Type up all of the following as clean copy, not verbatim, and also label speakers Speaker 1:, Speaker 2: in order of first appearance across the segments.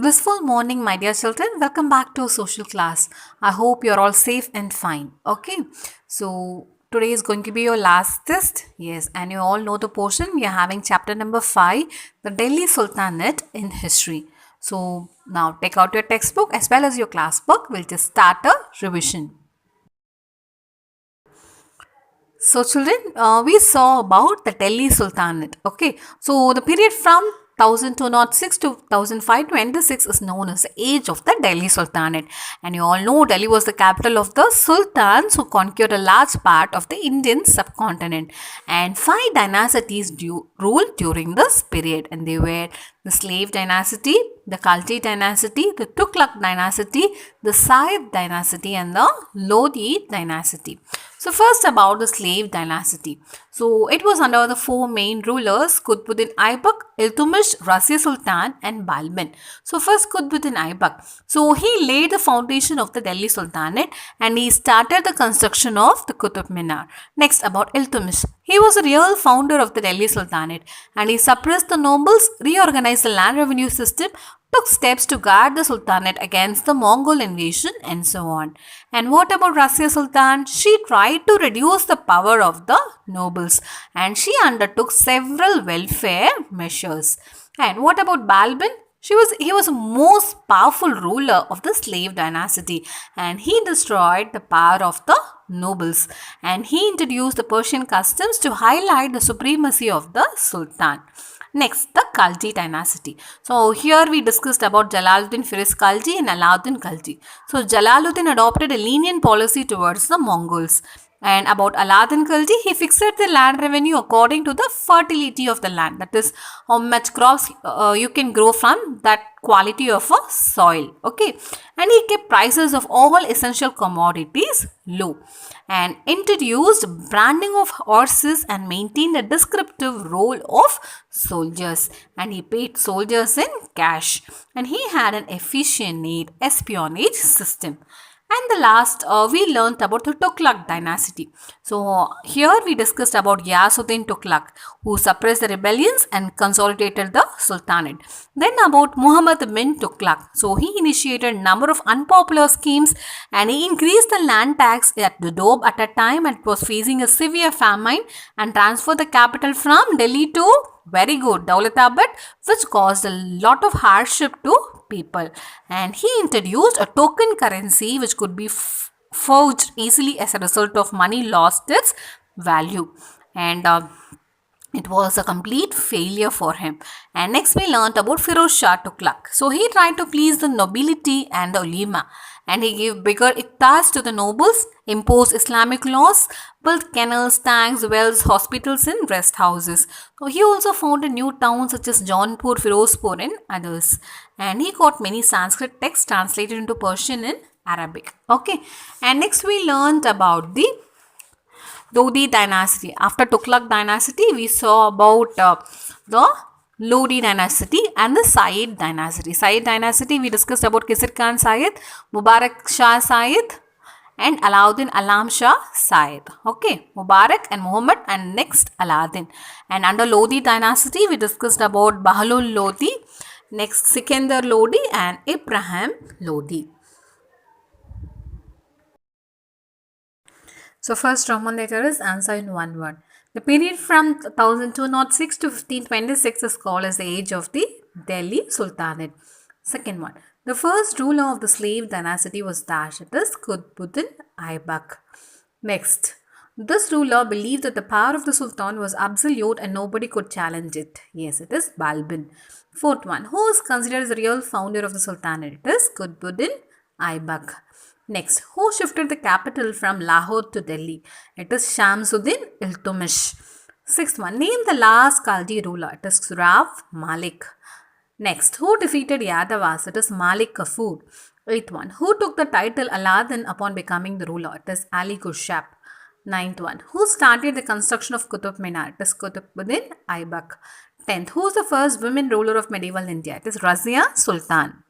Speaker 1: Blissful morning, my dear children. Welcome back to social class. I hope you're all safe and fine. Okay, so today is going to be your last test. Yes, and you all know the portion. We are having chapter number 5, the Delhi Sultanate in history. So now take out your textbook as well as your class book. We'll just start a revision. So, children, we saw about the Delhi Sultanate. Okay, so the period from 1206 to 1526 is known as the age of the Delhi Sultanate. And you all know Delhi was the capital of the sultans who conquered a large part of the Indian subcontinent. And 5 dynasties ruled during this period, and they were the Slave dynasty, the Khalji dynasty, the Tughlaq dynasty, the Sayyid dynasty, and the Lodi dynasty. So first about the slave dynasty. So it was under the 4 main rulers, Qutbuddin Aibak, Iltutmish, Razi Sultan and Balban. So first Qutbuddin Aibak. So he laid the foundation of the Delhi Sultanate and he started the construction of the Qutub Minar. Next about Iltutmish. He was a real founder of the Delhi Sultanate and he suppressed the nobles, reorganized the land revenue system, took steps to guard the Sultanate against the Mongol invasion and so on. And what about Razia Sultan? She tried to reduce the power of the nobles and she undertook several welfare measures. And what about Balban? He was the most powerful ruler of the slave dynasty and he destroyed the power of the nobles and he introduced the Persian customs to highlight the supremacy of the Sultan. Next, the Khalji dynasty. So here we discussed about Jalaluddin Firoz Khalji and Alauddin Khalji. So Jalaluddin adopted a lenient policy towards the Mongols. And about Alauddin Khalji, he fixed the land revenue according to the fertility of the land. That is, how much crops you can grow from that quality of a soil. Okay. And he kept prices of all essential commodities low. And introduced branding of horses and maintained a descriptive role of soldiers. And he paid soldiers in cash. And he had an efficient espionage system. And the last, we learnt about the Tughlaq dynasty. So, here we discussed about Ghiyasuddin Tughlaq, who suppressed the rebellions and consolidated the Sultanate. Then about Muhammad bin Tughlaq. So, he initiated a number of unpopular schemes and he increased the land tax at the Doab at a time and was facing a severe famine and transferred the capital from Delhi to very good Daulatabad, which caused a lot of hardship to people. And he introduced a token currency which could be forged easily as a result of money lost its value. And it was a complete failure for him. And next we learnt about Firoz Shah Tughlaq. So he tried to please the nobility and the ulema. And he gave bigger iqtas to the nobles, imposed Islamic laws, built canals, tanks, wells, hospitals and rest houses. So he also founded new towns such as Jaunpur, Firozpur and others. And he got many Sanskrit texts translated into Persian and Arabic. Okay. And next we learned about the Lodi dynasty. After Tughlaq dynasty, we saw about the Lodi dynasty and the Sayyid dynasty. Sayyid dynasty, we discussed about Kisir Khan Sayyid, Mubarak Shah Sayyid and Alauddin Alam Shah Sayyid. Okay, Mubarak and Muhammad and next Alauddin. And under Lodi dynasty, we discussed about Bahlul Lodi, next Sikandar Lodi and Ibrahim Lodi. So first Roman letter is answer in one word. The period from 1206 to 1526 is called as the age of the Delhi Sultanate. Second one. The first ruler of the slave dynasty was Dash. It is Qutbuddin Aibak. Next. This ruler believed that the power of the Sultan was absolute and nobody could challenge it. Yes, it is Balban. Fourth one. Who is considered as the real founder of the Sultanate? It is Qutbuddin Aibak. Next, who shifted the capital from Lahore to Delhi? It is Shamsuddin Iltutmish. Sixth one, name the last Khalji ruler. It is Surav Malik. Next, who defeated Yadavas? It is Malik Kafur. Eighth one, who took the title Aladdin upon becoming the ruler? It is Ali Gushap. Ninth one, who started the construction of Qutub Minar? It is Qutbuddin Aibak. 10th, who is the first women ruler of medieval India? It is Razia Sultan.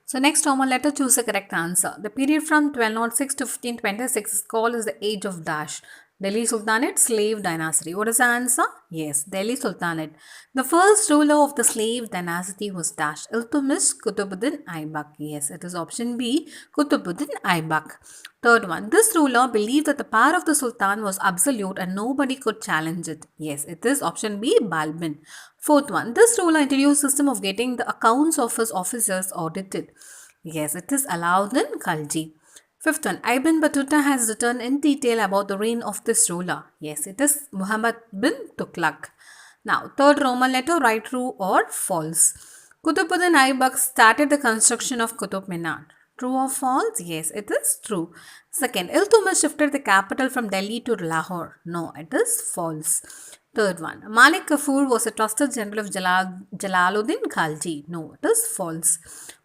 Speaker 1: So next Roman letter, choose a correct answer. The period from 1206 to 1526 is called as the age of Dash. Delhi Sultanate, slave dynasty. What is the answer? Yes, Delhi Sultanate. The first ruler of the slave dynasty was Dash Iltutmish Kutubuddin Aibak. Yes, it is option B, Kutubuddin Aibak. Third one, this ruler believed that the power of the Sultan was absolute and nobody could challenge it. Yes, it is option B, Balban. Fourth one, this ruler introduced system of getting the accounts of his officers audited. Yes, it is Alauddin Khalji. Fifth one, Ibn Battuta has written in detail about the reign of this ruler. Yes, it is Muhammad bin Tughlaq. Now, third Roman letter, right, true or false. Qutbuddin Aibak started the construction of Qutub Minar. True or false? Yes, it is true. Second, Iltutmish shifted the capital from Delhi to Lahore. No, it is false. Third one, Malik Kafur was a trusted general of Jalaluddin Khalji. No, it is false.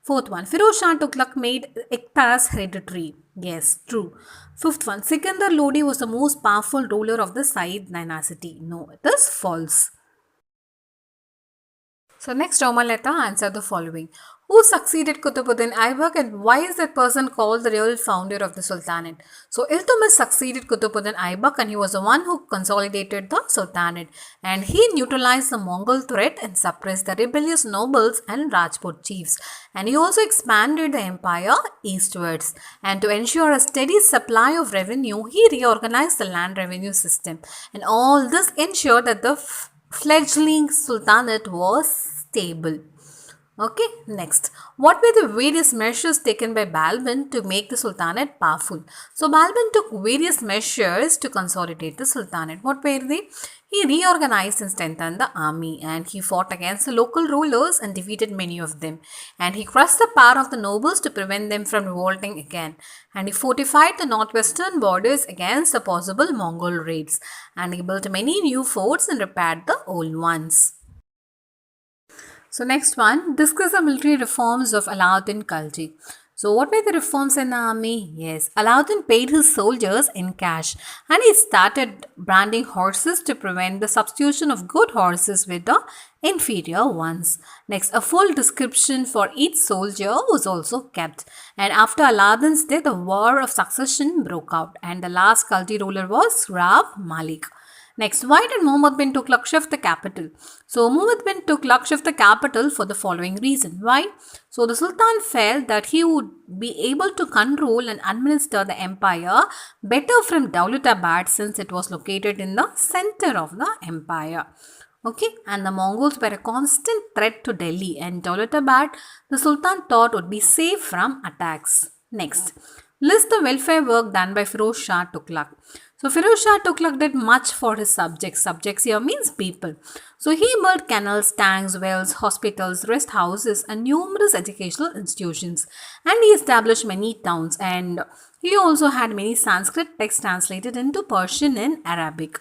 Speaker 1: Fourth one, Firoz Shah Tughlaq made Iqtas hereditary. Yes, true. Fifth one, Sikandar Lodi was the most powerful ruler of the Said dynasty. No, it is false. So next Roman letter, answer the following. Who succeeded Qutbuddin Aibak and why is that person called the real founder of the Sultanate? So Iltutmish succeeded Qutbuddin Aibak and he was the one who consolidated the Sultanate and he neutralized the Mongol threat and suppressed the rebellious nobles and Rajput chiefs. And he also expanded the empire eastwards. And to ensure a steady supply of revenue, he reorganized the land revenue system. And all this ensured that the fledgling sultanate was stable. Okay, next. What were the various measures taken by Balban to make the sultanate powerful? So, Balban took various measures to consolidate the sultanate. What were they? He reorganized and strengthened the army and he fought against the local rulers and defeated many of them. And he crushed the power of the nobles to prevent them from revolting again. And he fortified the northwestern borders against the possible Mongol raids. And he built many new forts and repaired the old ones. So next one, discuss the military reforms of Alauddin Khalji. So what were the reforms in the army? Yes, Alauddin paid his soldiers in cash and he started branding horses to prevent the substitution of good horses with the inferior ones. Next, a full description for each soldier was also kept. And after Alauddin's death, a war of succession broke out and the last Khalji ruler was Rab Malik. Next, why did Muhammad bin Tughlaq shift the capital? So, Muhammad bin Tughlaq shift the capital for the following reason. Why? So, the Sultan felt that he would be able to control and administer the empire better from Daulatabad since it was located in the center of the empire. Okay, and the Mongols were a constant threat to Delhi and Daulatabad, the Sultan thought would be safe from attacks. Next, list the welfare work done by Firoz Shah Tughlaq. So Firoz Shah Tughlaq did much for his subjects. Subjects here means people. So he built canals, tanks, wells, hospitals, rest houses and numerous educational institutions. And he established many towns and he also had many Sanskrit texts translated into Persian and Arabic.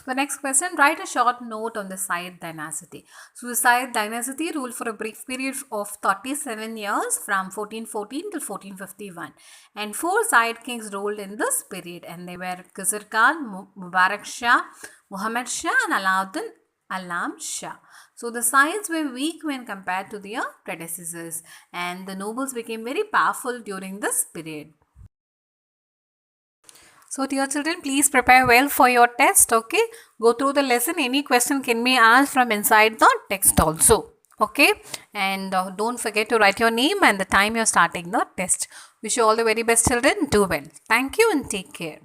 Speaker 1: So the next question, write a short note on the Said dynasty. So the Said dynasty ruled for a brief period of 37 years from 1414 till 1451 and four Said kings ruled in this period and they were Khizr Khan, Mubarak Shah, Muhammad Shah and Alauddin Alam Shah. So the Saids were weak when compared to their predecessors and the nobles became very powerful during this period. So dear children, please prepare well for your test, okay? Go through the lesson. Any question can be asked from inside the text also, okay? And don't forget to write your name and the time you're starting the test. Wish you all the very best children. Do well. Thank you and take care.